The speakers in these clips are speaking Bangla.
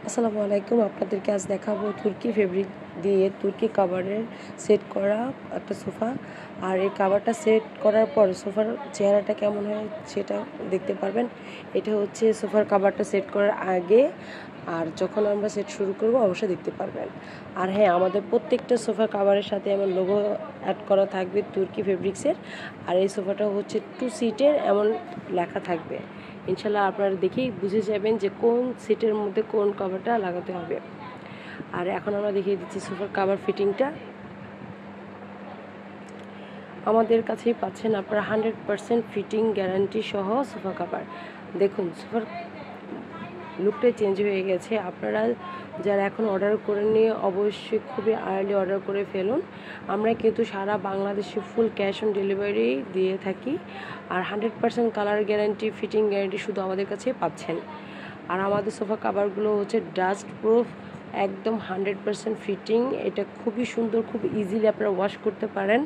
আসসালামু আলাইকুম। আপনাদেরকে আজ দেখাবো তুর্কি ফেব্রিক দিয়ে তুর্কি কাভারের সেট করা একটা সোফা। আর এই কাভারটা সেট করার পর সোফার চেহারাটা কেমন হয় সেটা দেখতে পারবেন। এটা হচ্ছে সোফার কাভারটা সেট করার আগে, আর যখন আমরা সেট শুরু করব অবশ্যই দেখতে পারবেন। আর হ্যাঁ, আমাদের প্রত্যেকটা সোফার কাভারের সাথে এমন লোগো অ্যাড করা থাকবে তুর্কি ফেব্রিক্সের। আর এই সোফাটা হচ্ছে 2 সিটের, এমন লেখা থাকবে। ইনশাল্লাহ আপনারা দেখেই বুঝে যাবেন যে কোন সিটের মধ্যে কোন কভারটা লাগাতে হবে। আর এখন আমরা দেখিয়ে দিচ্ছি সোফার কভার ফিটিংটা। আমাদের কাছেই পাচ্ছেন আপনারা 100% ফিটিং গ্যারান্টি সহ সোফা কভার। দেখুন সোফার লুকটাই চেঞ্জ হয়ে গেছে। আপনারা যারা এখন অর্ডার করে নিয়ে অবশ্যই খুবই আর্লি অর্ডার করে ফেলুন। আমরা কিন্তু সারা বাংলাদেশে ফুল ক্যাশ অন ডেলিভারি দিয়ে থাকি। আর 100% কালার গ্যারান্টি, ফিটিং গ্যারান্টি শুধু আমাদের কাছে পাচ্ছেন। আর আমাদের সোফা কাভারগুলো হচ্ছে ডাস্ট প্রুফ, একদম 100% ফিটিং। এটা খুবই সুন্দর, খুব ইজিলি আপনারা ওয়াশ করতে পারেন,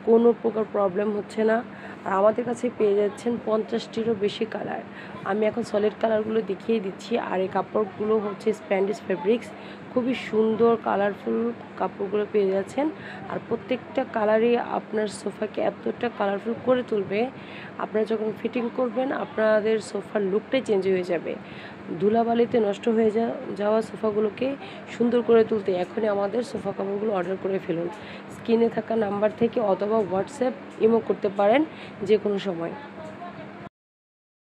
কোনো প্রকার প্রবলেম হচ্ছে না। আর আমাদের কাছে পেয়ে যাচ্ছেন 50টিরও বেশি কালার। আমি এখন সলিড কালারগুলো দেখিয়ে দিচ্ছি। আর এই কাপড়গুলো হচ্ছে স্প্যান্ডিশ ফেব্রিক্স, খুবই সুন্দর কালারফুল কাপড়গুলো পেয়ে যাচ্ছেন। আর প্রত্যেকটা কালারই আপনার সোফাকে এতটা কালারফুল করে তুলবে, আপনারা যখন ফিটিং করবেন আপনাদের সোফার লুকটাই চেঞ্জ হয়ে যাবে। ধুলাবালিতে নষ্ট হয়ে যাওয়া সোফাগুলোকে সুন্দর করে তুলতে এখনই আমাদের সোফা কাভারগুলো অর্ডার করে ফেলুন। স্ক্রিনে থাকা নাম্বার থেকে অথবা হোয়াটসঅ্যাপ ইমো করতে পারেন যে কোনো সময়।